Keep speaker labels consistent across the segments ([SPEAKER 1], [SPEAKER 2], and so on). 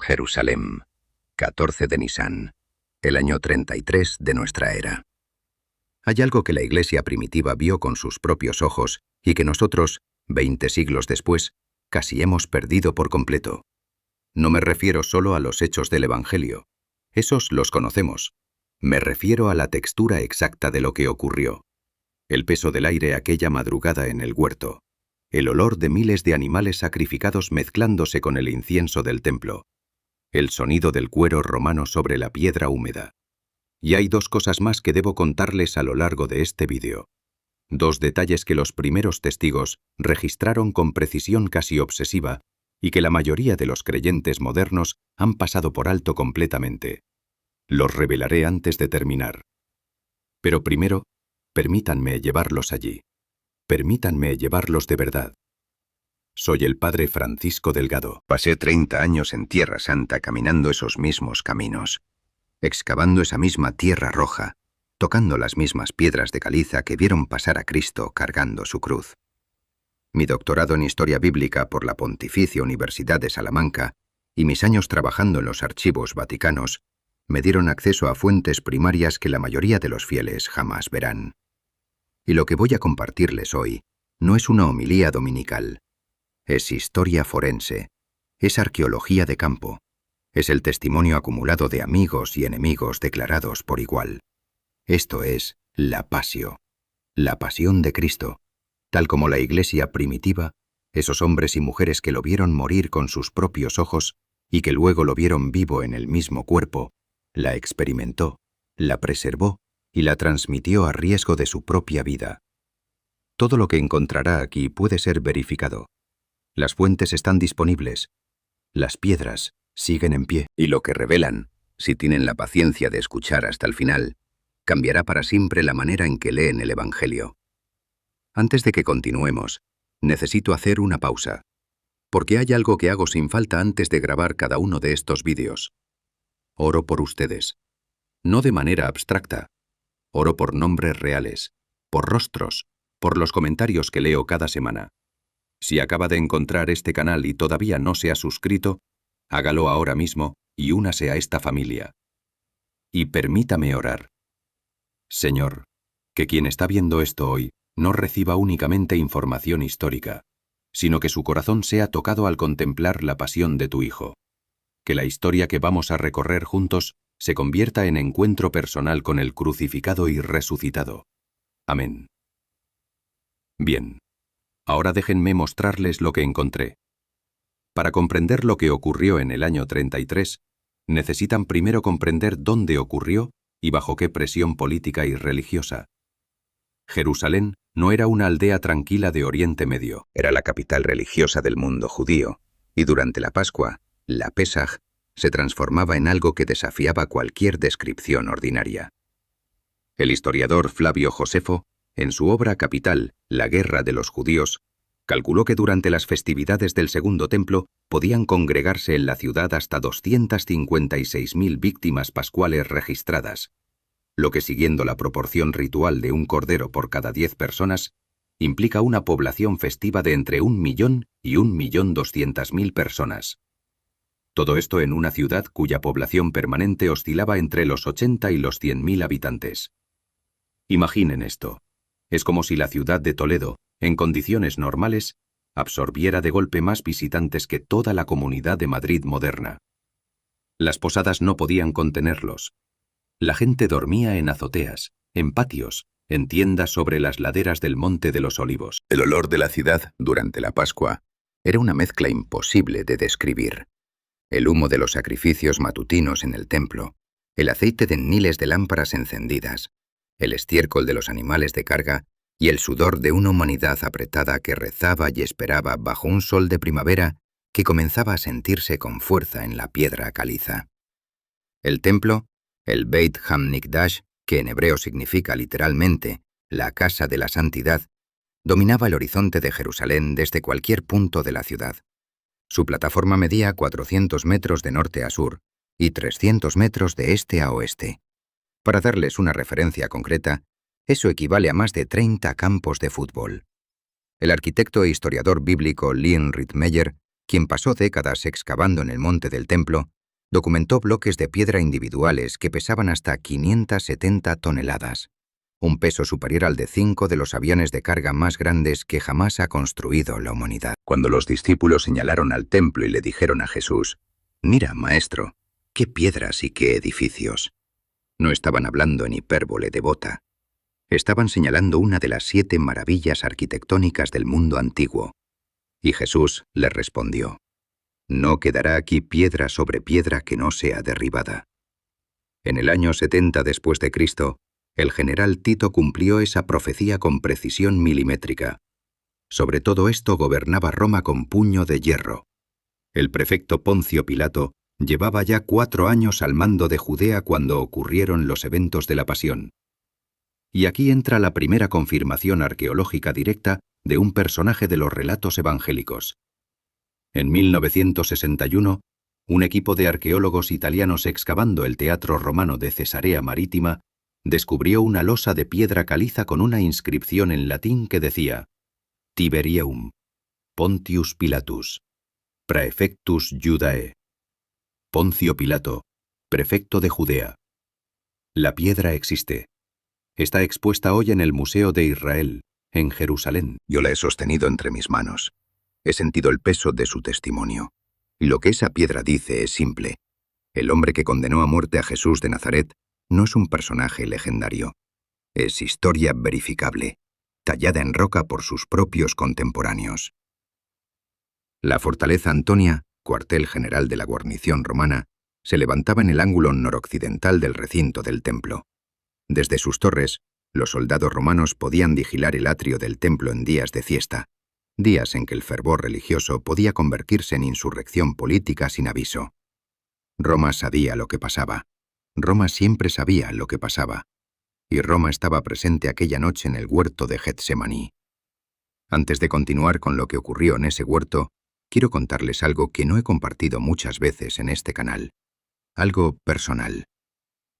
[SPEAKER 1] Jerusalén, 14 de Nisán, el año 33 de nuestra era. Hay algo que la iglesia primitiva vio con sus propios ojos y que nosotros, 20 siglos después, casi hemos perdido por completo. No me refiero solo a los hechos del Evangelio. Esos los conocemos. Me refiero a la textura exacta de lo que ocurrió. El peso del aire aquella madrugada en el huerto. El olor de miles de animales sacrificados mezclándose con el incienso del templo. El sonido del cuero romano sobre la piedra húmeda. Y hay dos cosas más que debo contarles a lo largo de este vídeo. Dos detalles que los primeros testigos registraron con precisión casi obsesiva y que la mayoría de los creyentes modernos han pasado por alto completamente. Los revelaré antes de terminar. Pero primero, permítanme llevarlos allí. Permítanme llevarlos de verdad. Soy el padre Francisco Delgado.
[SPEAKER 2] Pasé 30 años en Tierra Santa caminando esos mismos caminos, excavando esa misma tierra roja, tocando las mismas piedras de caliza que vieron pasar a Cristo cargando su cruz. Mi doctorado en Historia Bíblica por la Pontificia Universidad de Salamanca y mis años trabajando en los archivos vaticanos me dieron acceso a fuentes primarias que la mayoría de los fieles jamás verán. Y lo que voy a compartirles hoy no es una homilía dominical. Es historia forense, es arqueología de campo, es el testimonio acumulado de amigos y enemigos declarados por igual. Esto es la pasio, la pasión de Cristo, tal como la iglesia primitiva, esos hombres y mujeres que lo vieron morir con sus propios ojos y que luego lo vieron vivo en el mismo cuerpo, la experimentó, la preservó y la transmitió a riesgo de su propia vida. Todo lo que encontrará aquí puede ser verificado. Las fuentes están disponibles. Las piedras siguen en pie.
[SPEAKER 1] Y lo que revelan, si tienen la paciencia de escuchar hasta el final, cambiará para siempre la manera en que leen el Evangelio. Antes de que continuemos, necesito hacer una pausa, porque hay algo que hago sin falta antes de grabar cada uno de estos vídeos. Oro por ustedes. No de manera abstracta. Oro por nombres reales, por rostros, por los comentarios que leo cada semana. Si acaba de encontrar este canal y todavía no se ha suscrito, hágalo ahora mismo y únase a esta familia. Y permítame orar. Señor, que quien está viendo esto hoy no reciba únicamente información histórica, sino que su corazón sea tocado al contemplar la pasión de tu Hijo. Que la historia que vamos a recorrer juntos se convierta en encuentro personal con el crucificado y resucitado. Amén. Bien. Ahora déjenme mostrarles lo que encontré. Para comprender lo que ocurrió en el año 33, necesitan primero comprender dónde ocurrió y bajo qué presión política y religiosa. Jerusalén no era una aldea tranquila de Oriente Medio.
[SPEAKER 2] Era la capital religiosa del mundo judío, y durante la Pascua, la Pesaj, se transformaba en algo que desafiaba cualquier descripción ordinaria. El historiador Flavio Josefo, en su obra capital, La guerra de los judíos, calculó que durante las festividades del Segundo Templo podían congregarse en la ciudad hasta 256.000 víctimas pascuales registradas, lo que siguiendo la proporción ritual de un cordero por cada 10 personas, implica una población festiva de entre 1 millón y 1.200.000 personas. Todo esto en una ciudad cuya población permanente oscilaba entre los 80 y los 100.000 habitantes. Imaginen esto. Es como si la ciudad de Toledo, en condiciones normales, absorbiera de golpe más visitantes que toda la Comunidad de Madrid moderna. Las posadas no podían contenerlos. La gente dormía en azoteas, en patios, en tiendas sobre las laderas del Monte de los Olivos. El olor de la ciudad durante la Pascua era una mezcla imposible de describir. El humo de los sacrificios matutinos en el templo, el aceite de miles de lámparas encendidas, el estiércol de los animales de carga y el sudor de una humanidad apretada que rezaba y esperaba bajo un sol de primavera que comenzaba a sentirse con fuerza en la piedra caliza. El templo, el Beit HaMikdash, que en hebreo significa literalmente la casa de la santidad, dominaba el horizonte de Jerusalén desde cualquier punto de la ciudad. Su plataforma medía 400 metros de norte a sur y 300 metros de este a oeste. Para darles una referencia concreta, eso equivale a más de 30 campos de fútbol. El arquitecto e historiador bíblico Leon Rittmeyer, quien pasó décadas excavando en el monte del templo, Documentó bloques de piedra individuales que pesaban hasta 570 toneladas, un peso superior al de 5 de los aviones de carga más grandes que jamás ha construido la humanidad. Cuando los discípulos señalaron al templo y le dijeron a Jesús: «Mira, maestro, qué piedras y qué edificios», no estaban hablando en hipérbole devota. Estaban señalando una de las 7 maravillas arquitectónicas del mundo antiguo. Y Jesús les respondió: «No quedará aquí piedra sobre piedra que no sea derribada». En el año 70 después de Cristo, el general Tito cumplió esa profecía con precisión milimétrica. Sobre todo esto gobernaba Roma con puño de hierro. El prefecto Poncio Pilato llevaba ya 4 años al mando de Judea cuando ocurrieron los eventos de la Pasión. Y aquí entra la primera confirmación arqueológica directa de un personaje de los relatos evangélicos. En 1961, un equipo de arqueólogos italianos excavando el Teatro Romano de Cesarea Marítima descubrió una losa de piedra caliza con una inscripción en latín que decía: Tiberium, Pontius Pilatus, Praefectus Judae. Poncio Pilato, prefecto de Judea. La piedra existe. Está expuesta hoy en el Museo de Israel, en Jerusalén. Yo la he sostenido entre mis manos. He sentido el peso de su testimonio. Y lo que esa piedra dice es simple. El hombre que condenó a muerte a Jesús de Nazaret no es un personaje legendario. Es historia verificable, tallada en roca por sus propios contemporáneos. La fortaleza Antonia, cuartel general de la guarnición romana, se levantaba en el ángulo noroccidental del recinto del templo. Desde sus torres, los soldados romanos podían vigilar el atrio del templo en días de fiesta, días en que el fervor religioso podía convertirse en insurrección política sin aviso. Roma sabía lo que pasaba. Roma siempre sabía lo que pasaba. Y Roma estaba presente aquella noche en el huerto de Getsemaní. Antes de continuar con lo que ocurrió en ese huerto, quiero contarles algo que no he compartido muchas veces en este canal. Algo personal.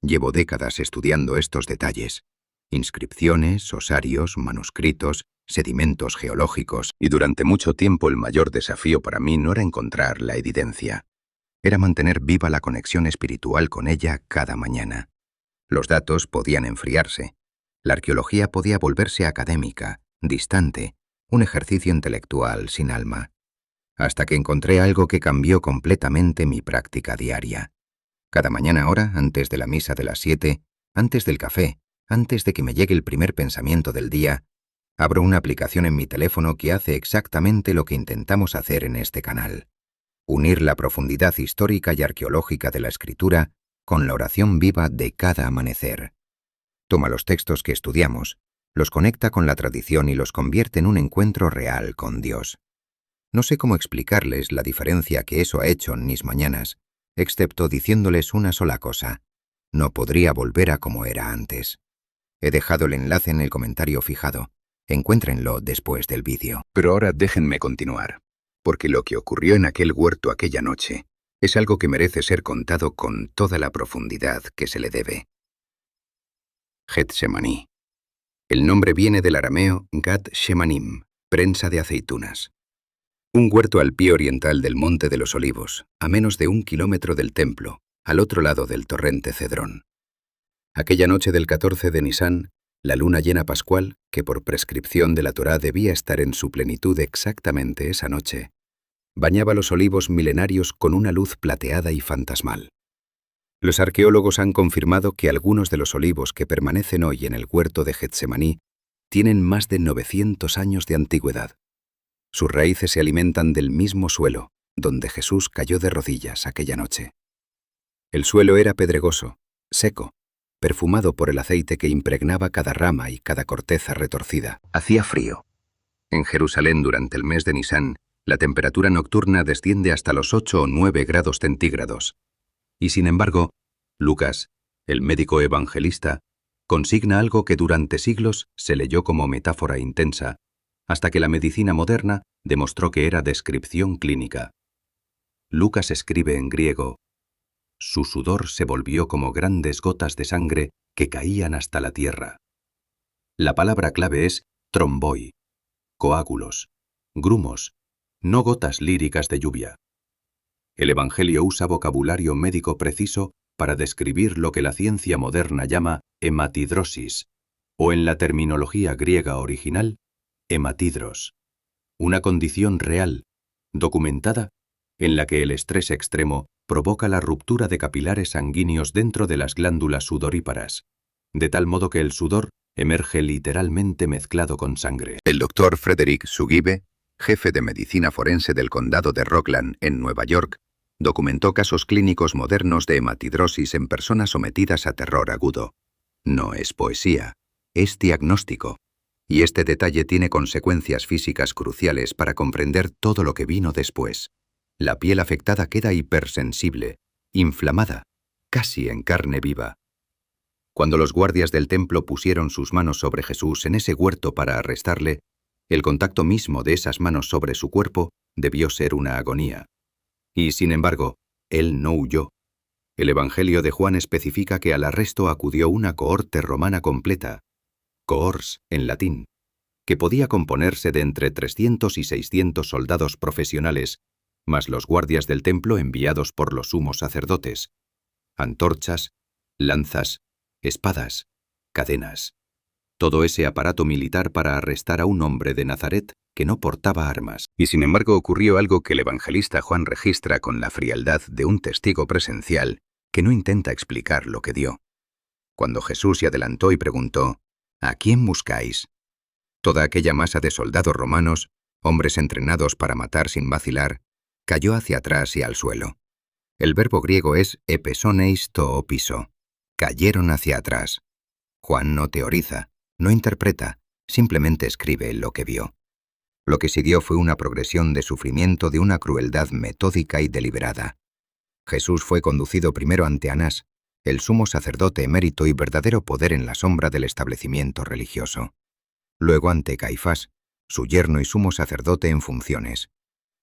[SPEAKER 2] Llevo décadas estudiando estos detalles. Inscripciones, osarios, manuscritos, sedimentos geológicos, y durante mucho tiempo el mayor desafío para mí no era encontrar la evidencia. Era mantener viva la conexión espiritual con ella cada mañana. Los datos podían enfriarse. La arqueología podía volverse académica, distante, un ejercicio intelectual sin alma. Hasta que encontré algo que cambió completamente mi práctica diaria. Cada mañana ahora, antes de la misa de las 7, antes del café, antes de que me llegue el primer pensamiento del día, abro una aplicación en mi teléfono que hace exactamente lo que intentamos hacer en este canal. Unir la profundidad histórica y arqueológica de la escritura con la oración viva de cada amanecer. Toma los textos que estudiamos, los conecta con la tradición y los convierte en un encuentro real con Dios. No sé cómo explicarles la diferencia que eso ha hecho en mis mañanas, excepto diciéndoles una sola cosa: no podría volver a como era antes. He dejado el enlace en el comentario fijado. Encuéntrenlo después del vídeo. Pero ahora déjenme continuar, porque lo que ocurrió en aquel huerto aquella noche es algo que merece ser contado con toda la profundidad que se le debe. Getsemaní. El nombre viene del arameo Gad Shemanim, prensa de aceitunas. Un huerto al pie oriental del Monte de los Olivos, a menos de 1 kilómetro del templo, al otro lado del torrente Cedrón. Aquella noche del 14 de Nisán, la luna llena pascual, que por prescripción de la Torá debía estar en su plenitud exactamente esa noche, bañaba los olivos milenarios con una luz plateada y fantasmal. Los arqueólogos han confirmado que algunos de los olivos que permanecen hoy en el huerto de Getsemaní tienen más de 900 años de antigüedad. Sus raíces se alimentan del mismo suelo donde Jesús cayó de rodillas aquella noche. El suelo era pedregoso, seco, perfumado por el aceite que impregnaba cada rama y cada corteza retorcida. Hacía frío. En Jerusalén, durante el mes de Nisán, la temperatura nocturna desciende hasta los 8 o 9 grados centígrados. Y sin embargo, Lucas, el médico evangelista, consigna algo que durante siglos se leyó como metáfora intensa, hasta que la medicina moderna demostró que era descripción clínica. Lucas escribe en griego: su sudor se volvió como grandes gotas de sangre que caían hasta la tierra. La palabra clave es tromboi, coágulos, grumos, no gotas líricas de lluvia. El Evangelio usa vocabulario médico preciso para describir lo que la ciencia moderna llama hematidrosis, o en la terminología griega original, hematidros. Una condición real, documentada, en la que el estrés extremo provoca la ruptura de capilares sanguíneos dentro de las glándulas sudoríparas, de tal modo que el sudor emerge literalmente mezclado con sangre.
[SPEAKER 1] El doctor Frederick Sugibe, jefe de medicina forense del condado de Rockland, en Nueva York, documentó casos clínicos modernos de hematidrosis en personas sometidas a terror agudo. No es poesía, es diagnóstico. Y este detalle tiene consecuencias físicas cruciales para comprender todo lo que vino después. La piel afectada queda hipersensible, inflamada, casi en carne viva. Cuando los guardias del templo pusieron sus manos sobre Jesús en ese huerto para arrestarle, el contacto mismo de esas manos sobre su cuerpo debió ser una agonía. Y, sin embargo, él no huyó. El Evangelio de Juan especifica que al arresto acudió una cohorte romana completa, cohors en latín, que podía componerse de entre 300 y 600 soldados profesionales, más los guardias del templo enviados por los sumos sacerdotes, antorchas, lanzas, espadas, cadenas. Todo ese aparato militar para arrestar a un hombre de Nazaret que no portaba armas. Y sin embargo ocurrió algo que el evangelista Juan registra con la frialdad de un testigo presencial que no intenta explicar lo que dio. Cuando Jesús se adelantó y preguntó, ¿a quién buscáis? Toda aquella masa de soldados romanos, hombres entrenados para matar sin vacilar, cayó hacia atrás y al suelo. El verbo griego es epesoneis toopiso. Cayeron hacia atrás. Juan no teoriza, no interpreta, simplemente escribe lo que vio. Lo que siguió fue una progresión de sufrimiento de una crueldad metódica y deliberada. Jesús fue conducido primero ante Anás, el sumo sacerdote emérito y verdadero poder en la sombra del establecimiento religioso. Luego ante Caifás, su yerno y sumo sacerdote en funciones.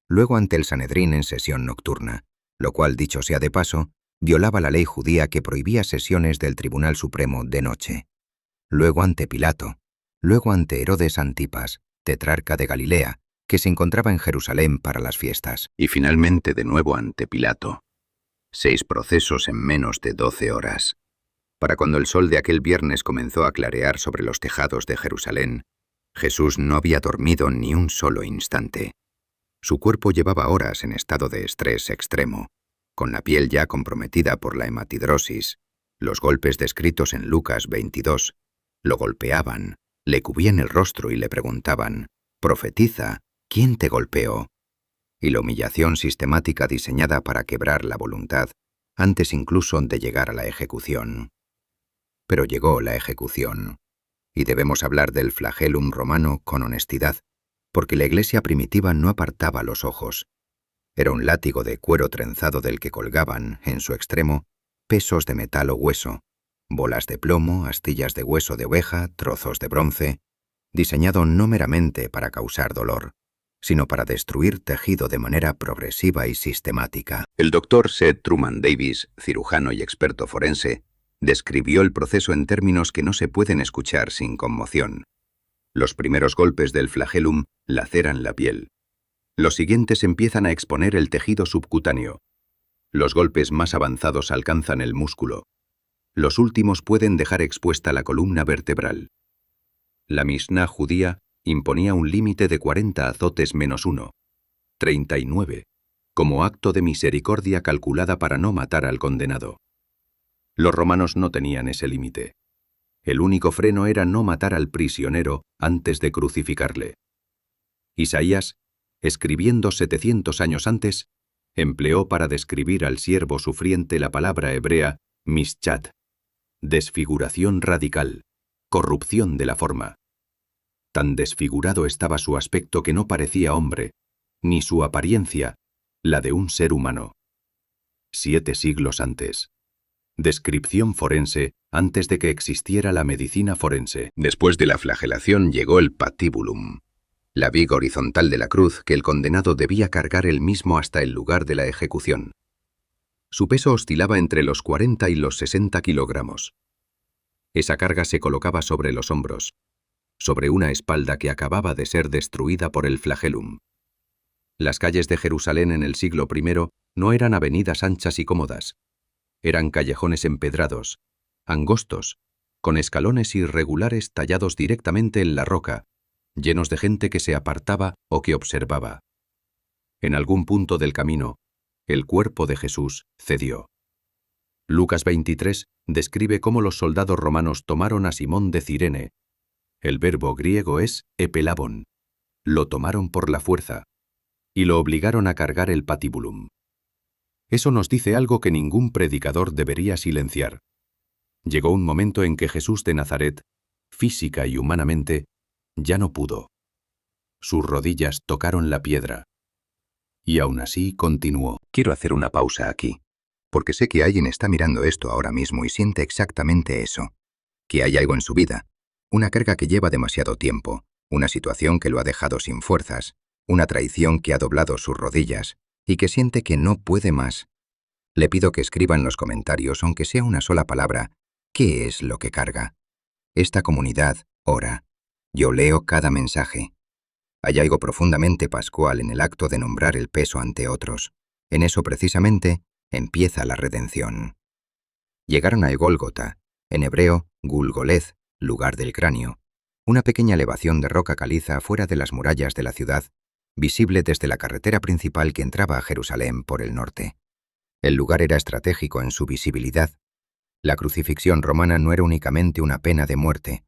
[SPEAKER 1] Luego ante el Sanedrín en sesión nocturna, lo cual, dicho sea de paso, violaba la ley judía que prohibía sesiones del Tribunal Supremo de noche. Luego ante Pilato, luego ante Herodes Antipas, tetrarca de Galilea, que se encontraba en Jerusalén para las fiestas. Y finalmente de nuevo ante Pilato. 6 procesos en menos de 12 horas. Para cuando el sol de aquel viernes comenzó a clarear sobre los tejados de Jerusalén, Jesús no había dormido ni un solo instante. Su cuerpo llevaba horas en estado de estrés extremo, con la piel ya comprometida por la hematidrosis. Los golpes descritos en Lucas 22 lo golpeaban, le cubrían el rostro y le preguntaban, «Profetiza, ¿quién te golpeó?» Y la humillación sistemática diseñada para quebrar la voluntad, antes incluso de llegar a la ejecución. Pero llegó la ejecución, y debemos hablar del flagellum romano con honestidad, porque la iglesia primitiva no apartaba los ojos. Era un látigo de cuero trenzado del que colgaban, en su extremo, pesos de metal o hueso, bolas de plomo, astillas de hueso de oveja, trozos de bronce, diseñado no meramente para causar dolor, sino para destruir tejido de manera progresiva y sistemática. El doctor Seth Truman Davis, cirujano y experto forense, describió el proceso en términos que no se pueden escuchar sin conmoción. Los primeros golpes del flagellum laceran la piel. Los siguientes empiezan a exponer el tejido subcutáneo. Los golpes más avanzados alcanzan el músculo. Los últimos pueden dejar expuesta la columna vertebral. La Mishnah judía imponía un límite de 40 azotes menos 1, 39, como acto de misericordia calculada para no matar al condenado. Los romanos no tenían ese límite. El único freno era no matar al prisionero antes de crucificarle. Isaías, escribiendo 700 años antes, empleó para describir al siervo sufriente la palabra hebrea mischat, desfiguración radical, corrupción de la forma. Tan desfigurado estaba su aspecto que no parecía hombre, ni su apariencia, la de un ser humano. 7 siglos antes. Descripción forense antes de que existiera la medicina forense. Después de la flagelación llegó el patibulum, la viga horizontal de la cruz que el condenado debía cargar él mismo hasta el lugar de la ejecución. Su peso oscilaba entre los 40 y los 60 kilogramos. Esa carga se colocaba sobre los hombros, sobre una espalda que acababa de ser destruida por el flagellum. Las calles de Jerusalén en el siglo I
[SPEAKER 3] no eran avenidas anchas y cómodas. Eran callejones empedrados, angostos, con escalones irregulares tallados directamente en la roca, llenos de gente que se apartaba o que observaba. En algún punto del camino, el cuerpo de Jesús cedió. Lucas 23 describe cómo los soldados romanos tomaron a Simón de Cirene. El verbo griego es epelabon. Lo tomaron por la fuerza y lo obligaron a cargar el patibulum. Eso nos dice algo que ningún predicador debería silenciar. Llegó un momento en que Jesús de Nazaret, física y humanamente, ya no pudo. Sus rodillas tocaron la piedra. Y aún así continuó.
[SPEAKER 1] Quiero hacer una pausa aquí, porque sé que alguien está mirando esto ahora mismo y siente exactamente eso. Que hay algo en su vida, una carga que lleva demasiado tiempo, una situación que lo ha dejado sin fuerzas, una traición que ha doblado sus rodillas y que siente que no puede más. Le pido que escriba en los comentarios, aunque sea una sola palabra, ¿qué es lo que carga? Esta comunidad ora. Yo leo cada mensaje. Hay algo profundamente pascual en el acto de nombrar el peso ante otros. En eso precisamente empieza la redención. Llegaron a Gólgota, en hebreo Gulgolez, lugar del cráneo, una pequeña elevación de roca caliza fuera de las murallas de la ciudad, visible desde la carretera principal que entraba a Jerusalén por el norte. El lugar era estratégico en su visibilidad. La crucifixión romana no era únicamente una pena de muerte,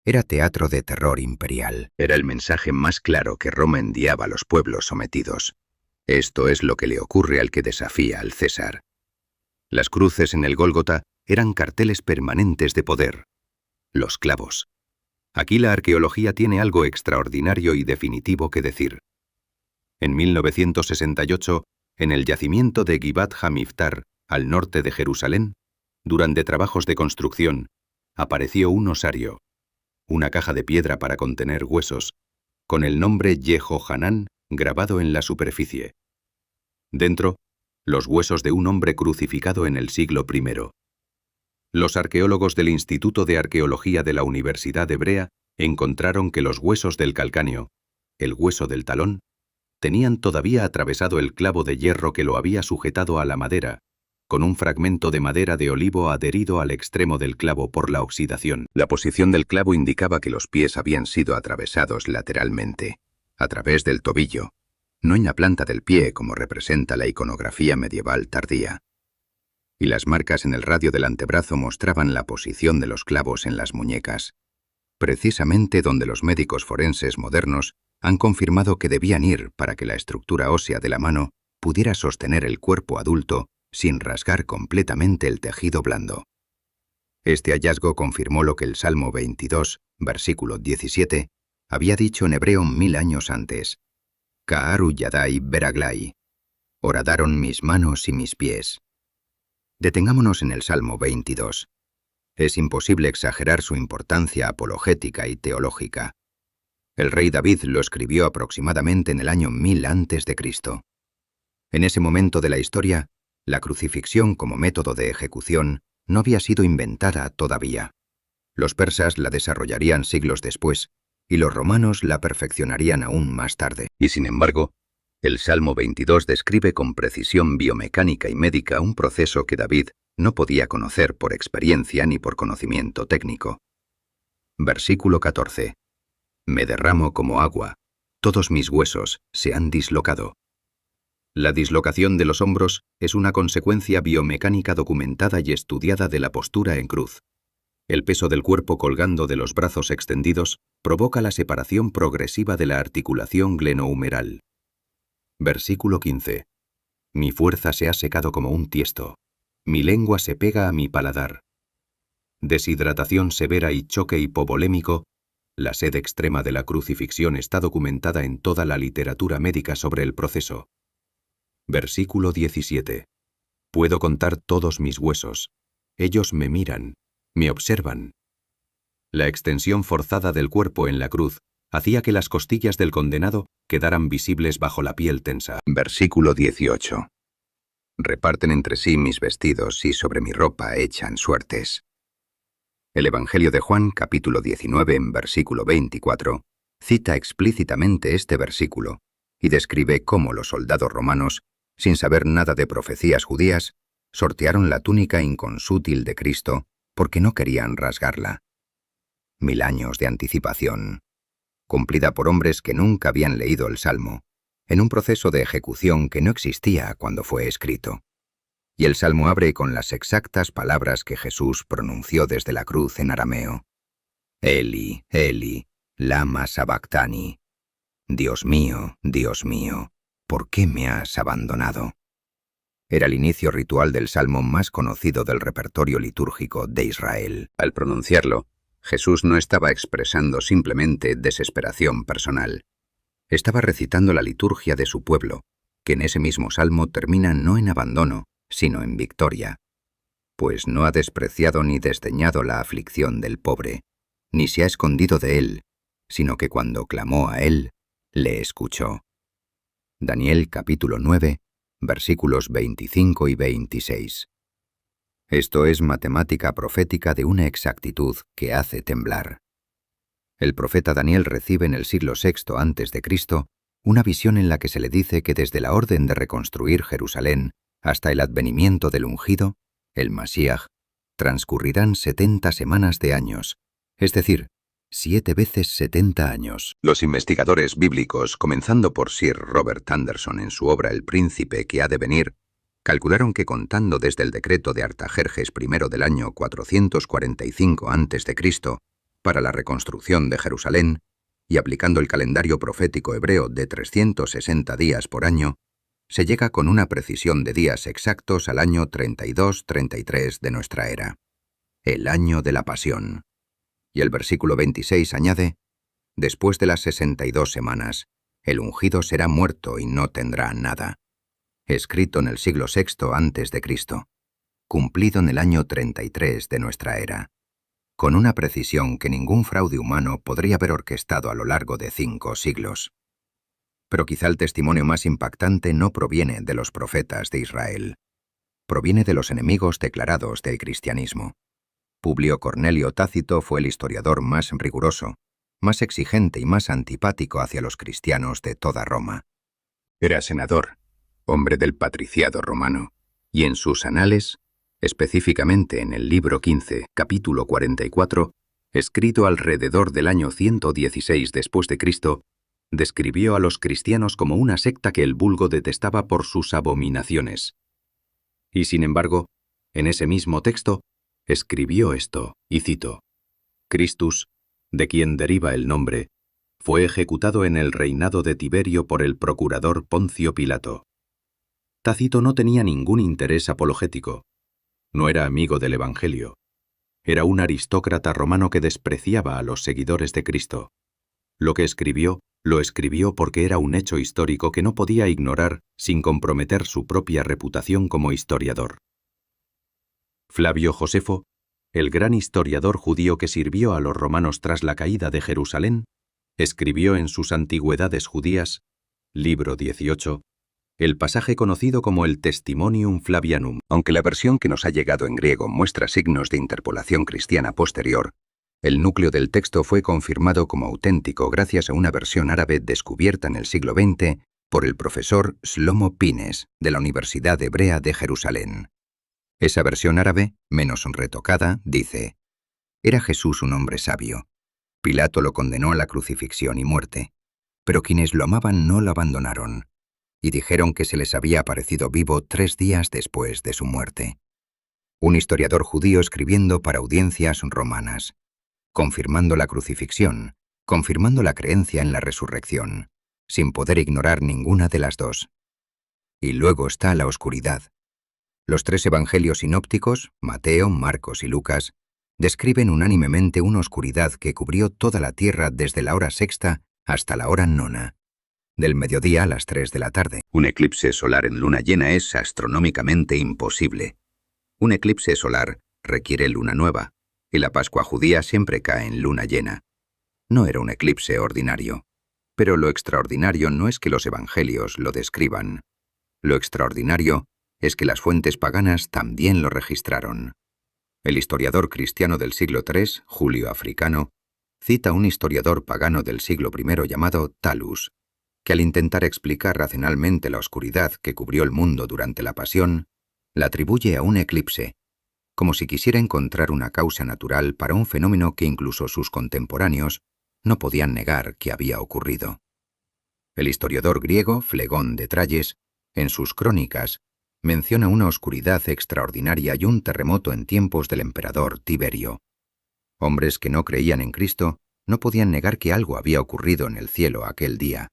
[SPEAKER 1] era teatro de terror imperial.
[SPEAKER 2] Era el mensaje más claro que Roma enviaba a los pueblos sometidos. Esto es lo que le ocurre al que desafía al César. Las cruces en el Gólgota eran carteles permanentes de poder. Los clavos. Aquí la arqueología tiene algo extraordinario y definitivo que decir. En 1968, en el yacimiento de Givat HaMiftar, al norte de Jerusalén, durante trabajos de construcción, apareció un osario, una caja de piedra para contener huesos, con el nombre Yehohanán grabado en la superficie. Dentro, los huesos de un hombre crucificado en el siglo I. Los arqueólogos del Instituto de Arqueología de la Universidad Hebrea encontraron que los huesos del calcáneo, el hueso del talón, tenían todavía atravesado el clavo de hierro que lo había sujetado a la madera, con un fragmento de madera de olivo adherido al extremo del clavo por la oxidación.
[SPEAKER 1] La posición del clavo indicaba que los pies habían sido atravesados lateralmente, a través del tobillo, no en la planta del pie como representa la iconografía medieval tardía. Y las marcas en el radio del antebrazo mostraban la posición de los clavos en las muñecas, precisamente donde los médicos forenses modernos han confirmado que debían ir para que la estructura ósea de la mano pudiera sostener el cuerpo adulto sin rasgar completamente el tejido blando. Este hallazgo confirmó lo que el Salmo 22, versículo 17, había dicho en hebreo 1000 años antes. Ka'aru yadai beraglai. Horadaron mis manos y mis pies. Detengámonos en el Salmo 22. Es imposible exagerar su importancia apologética y teológica. El rey David lo escribió aproximadamente en el año 1000 a.C. En ese momento de la historia, la crucifixión como método de ejecución no había sido inventada todavía. Los persas la desarrollarían siglos después, y los romanos la perfeccionarían aún más tarde.
[SPEAKER 2] Y sin embargo, el Salmo 22 describe con precisión biomecánica y médica un proceso que David no podía conocer por experiencia ni por conocimiento técnico. Versículo 14. Me derramo como agua, todos mis huesos se han dislocado. La dislocación de los hombros es una consecuencia biomecánica documentada y estudiada de la postura en cruz. El peso del cuerpo colgando de los brazos extendidos provoca la separación progresiva de la articulación glenohumeral. Versículo 15. Mi fuerza se ha secado como un tiesto. Mi lengua se pega a mi paladar. Deshidratación severa y choque hipovolémico. La sed extrema de la crucifixión está documentada en toda la literatura médica sobre el proceso. Versículo 17. Puedo contar todos mis huesos. Ellos me miran, me observan. La extensión forzada del cuerpo en la cruz hacía que las costillas del condenado quedaran visibles bajo la piel tensa.
[SPEAKER 1] Versículo 18. Reparten entre sí mis vestidos y sobre mi ropa echan suertes. El Evangelio de Juan, capítulo 19, en versículo 24, cita explícitamente este versículo y describe cómo los soldados romanos
[SPEAKER 2] sin saber nada de profecías judías, sortearon la túnica inconsútil de Cristo porque no querían rasgarla. 1000 años de anticipación, cumplida por hombres que nunca habían leído el Salmo, en un proceso de ejecución que no existía cuando fue escrito. Y el Salmo abre con las exactas palabras que Jesús pronunció desde la cruz en arameo. Eli, Eli, lama sabactani. Dios mío, ¿por qué me has abandonado? Era el inicio ritual del salmo más conocido del repertorio litúrgico de Israel.
[SPEAKER 1] Al pronunciarlo, Jesús no estaba expresando simplemente desesperación personal. Estaba recitando la liturgia de su pueblo, que en ese mismo salmo termina no en abandono, sino en victoria. Pues no ha despreciado ni desdeñado la aflicción del pobre, ni se ha escondido de él, sino que cuando clamó a él, le escuchó. Daniel capítulo 9, versículos 25 y 26. Esto es matemática profética de una exactitud que hace temblar. El profeta Daniel recibe en el siglo VI a.C. una visión en la que se le dice que desde la orden de reconstruir Jerusalén hasta el advenimiento del ungido, el Masíach, transcurrirán 70 semanas de años, es decir, 7 veces 70 años.
[SPEAKER 2] Los investigadores bíblicos, comenzando por Sir Robert Anderson en su obra El príncipe que ha de venir, calcularon que contando desde el decreto de Artajerjes I del año 445 a.C. para la reconstrucción de Jerusalén, y aplicando el calendario profético hebreo de 360 días por año, se llega con una precisión de días exactos al año 32-33 de nuestra era, el año de la Pasión. Y el versículo 26 añade, después de las 62 semanas, el ungido será muerto y no tendrá nada. Escrito en el siglo VI a.C., cumplido en el año 33 de nuestra era, con una precisión que ningún fraude humano podría haber orquestado a lo largo de 5 siglos. Pero quizá el testimonio más impactante no proviene de los profetas de Israel. Proviene de los enemigos declarados del cristianismo. Publio Cornelio Tácito fue el historiador más riguroso, más exigente y más antipático hacia los cristianos de toda Roma.
[SPEAKER 1] Era senador, hombre del patriciado romano, y en sus anales, específicamente en el libro 15, capítulo 44, escrito alrededor del año 116 después de Cristo, describió a los cristianos como una secta que el vulgo detestaba por sus abominaciones. Y sin embargo, en ese mismo texto, escribió esto, y cito: Christus, de quien deriva el nombre, fue ejecutado en el reinado de Tiberio por el procurador Poncio Pilato. Tácito no tenía ningún interés apologético. No era amigo del Evangelio. Era un aristócrata romano que despreciaba a los seguidores de Cristo. Lo que escribió, lo escribió porque era un hecho histórico que no podía ignorar sin comprometer su propia reputación como historiador. Flavio Josefo, el gran historiador judío que sirvió a los romanos tras la caída de Jerusalén, escribió en sus Antigüedades Judías, libro 18, el pasaje conocido como el Testimonium Flavianum.
[SPEAKER 2] Aunque la versión que nos ha llegado en griego muestra signos de interpolación cristiana posterior, el núcleo del texto fue confirmado como auténtico gracias a una versión árabe descubierta en el siglo XX por el profesor Shlomo Pines de la Universidad Hebrea de Jerusalén. Esa versión árabe, menos retocada, dice: Era Jesús un hombre sabio. Pilato lo condenó a la crucifixión y muerte, pero quienes lo amaban no lo abandonaron, y dijeron que se les había aparecido vivo 3 días después de su muerte. Un historiador judío escribiendo para audiencias romanas, confirmando la crucifixión, confirmando la creencia en la resurrección, sin poder ignorar ninguna de las dos. Y luego está la oscuridad. Los 3 evangelios sinópticos, Mateo, Marcos y Lucas, describen unánimemente una oscuridad que cubrió toda la tierra desde la hora sexta hasta la hora nona, del mediodía a las 3 de la tarde.
[SPEAKER 1] Un eclipse solar en luna llena es astronómicamente imposible. Un eclipse solar requiere luna nueva, y la Pascua judía siempre cae en luna llena. No era un eclipse ordinario. Pero lo extraordinario no es que los evangelios lo describan. Lo extraordinario es que las fuentes paganas también lo registraron. El historiador cristiano del siglo III, Julio Africano, cita a un historiador pagano del siglo I llamado Talus,
[SPEAKER 2] que al intentar explicar racionalmente la oscuridad que cubrió el mundo durante la Pasión, la atribuye a un eclipse, como si quisiera encontrar una causa natural para un fenómeno que incluso sus contemporáneos no podían negar que había ocurrido. El historiador griego Flegón de Tralles, en sus crónicas, menciona una oscuridad extraordinaria y un terremoto en tiempos del emperador Tiberio. Hombres que no creían en Cristo no podían negar que algo había ocurrido en el cielo aquel día.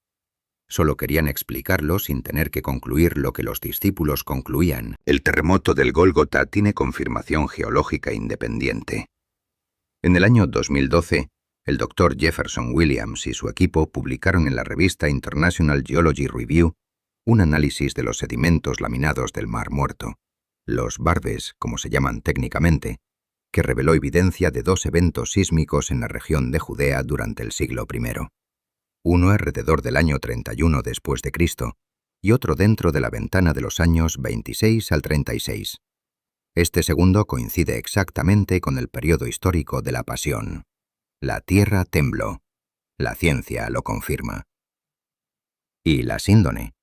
[SPEAKER 2] Solo querían explicarlo sin tener que concluir lo que los discípulos concluían.
[SPEAKER 1] El terremoto del Gólgota tiene confirmación geológica independiente. En el año 2012, el Dr. Jefferson Williams y su equipo publicaron en la revista International Geology Review un análisis de los sedimentos laminados del Mar Muerto, los barbes, como se llaman técnicamente, que reveló evidencia de 2 eventos sísmicos en la región de Judea durante el siglo I. Uno alrededor del año 31 después de Cristo y otro dentro de la ventana de los años 26 al 36. Este segundo coincide exactamente con el periodo histórico de la Pasión. La tierra tembló. La ciencia lo confirma. Y la síndone.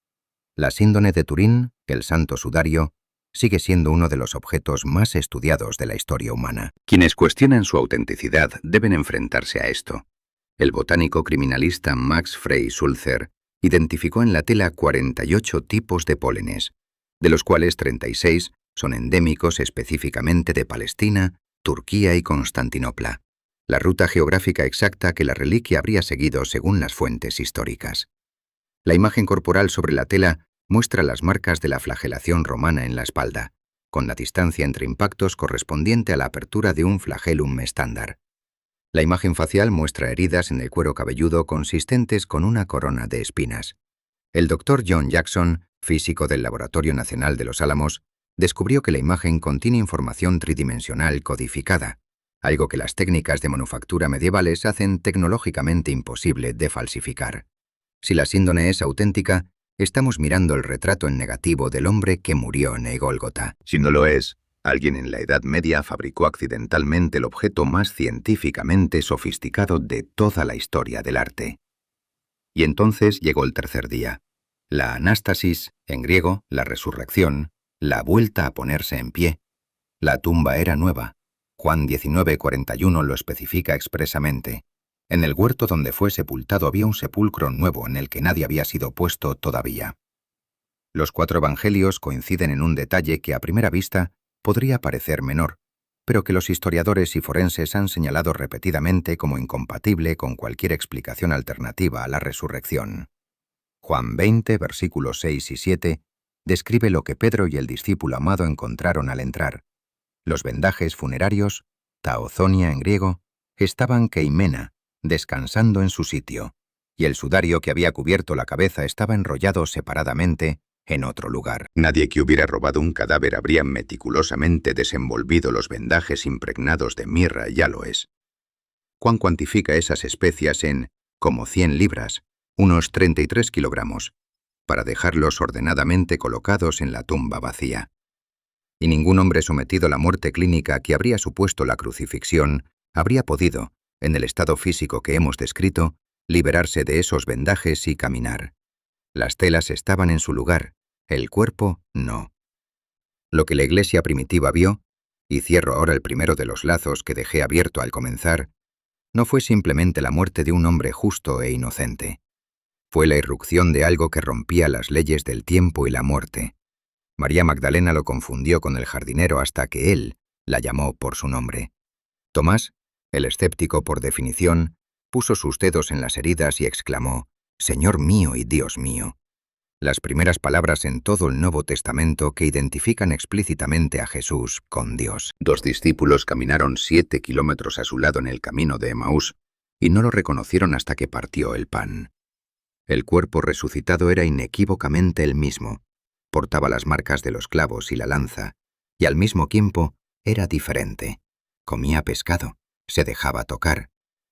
[SPEAKER 1] La síndone de Turín, el Santo Sudario, sigue siendo uno de los objetos más estudiados de la historia humana.
[SPEAKER 3] Quienes cuestionan su autenticidad deben enfrentarse a esto. El botánico criminalista Max Frey Sulzer identificó en la tela 48 tipos de pólenes, de los cuales 36 son endémicos específicamente de Palestina, Turquía y Constantinopla, la ruta geográfica exacta que la reliquia habría seguido según las fuentes históricas. La imagen corporal sobre la tela muestra las marcas de la flagelación romana en la espalda, con la distancia entre impactos correspondiente a la apertura de un flagellum estándar. La imagen facial muestra heridas en el cuero cabelludo consistentes con una corona de espinas. El Dr. John Jackson, físico del Laboratorio Nacional de los Álamos, descubrió que la imagen contiene información tridimensional codificada, algo que las técnicas de manufactura medievales hacen tecnológicamente imposible de falsificar. Si la síndone es auténtica, estamos mirando el retrato en negativo del hombre que murió en el Gólgota.
[SPEAKER 1] Si no lo es, alguien en la Edad Media fabricó accidentalmente el objeto más científicamente sofisticado de toda la historia del arte. Y entonces llegó el tercer día. La anástasis, en griego, la resurrección, la vuelta a ponerse en pie. La tumba era nueva. Juan 19:41 lo especifica expresamente. En el huerto donde fue sepultado había un sepulcro nuevo en el que nadie había sido puesto todavía. Los 4 evangelios coinciden en un detalle que a primera vista podría parecer menor, pero que los historiadores y forenses han señalado repetidamente como incompatible con cualquier explicación alternativa a la resurrección. Juan 20, versículos 6 y 7, describe lo que Pedro y el discípulo amado encontraron al entrar. Los vendajes funerarios, taozonia en griego, estaban keimena, descansando en su sitio, y el sudario que había cubierto la cabeza estaba enrollado separadamente en otro lugar.
[SPEAKER 2] Nadie que hubiera robado un cadáver habría meticulosamente desenvolvido los vendajes impregnados de mirra y áloes. Juan cuantifica esas especias en como 100 libras, unos 33 kilogramos, para dejarlos ordenadamente colocados en la tumba vacía. Y ningún hombre sometido a la muerte clínica que habría supuesto la crucifixión habría podido, en el estado físico que hemos descrito, liberarse de esos vendajes y caminar. Las telas estaban en su lugar, el cuerpo no. Lo que la Iglesia primitiva vio, y cierro ahora el primero de los lazos que dejé abierto al comenzar, no fue simplemente la muerte de un hombre justo e inocente. Fue la irrupción de algo que rompía las leyes del tiempo y la muerte. María Magdalena lo confundió con el jardinero hasta que él la llamó por su nombre. Tomás, el escéptico por definición, puso sus dedos en las heridas y exclamó: «Señor mío y Dios mío». Las primeras palabras en todo el Nuevo Testamento que identifican explícitamente a Jesús con Dios.
[SPEAKER 1] 2 discípulos caminaron 7 kilómetros a su lado en el camino de Emaús y no lo reconocieron hasta que partió el pan. El cuerpo resucitado era inequívocamente el mismo. Portaba las marcas de los clavos y la lanza, y al mismo tiempo era diferente. Comía pescado, se dejaba tocar,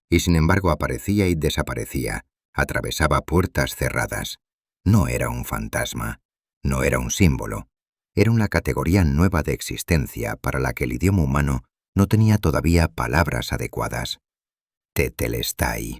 [SPEAKER 1] y sin embargo aparecía y desaparecía, atravesaba puertas cerradas. No era un fantasma, no era un símbolo, era una categoría nueva de existencia para la que el idioma humano no tenía todavía palabras adecuadas. Tetelestai.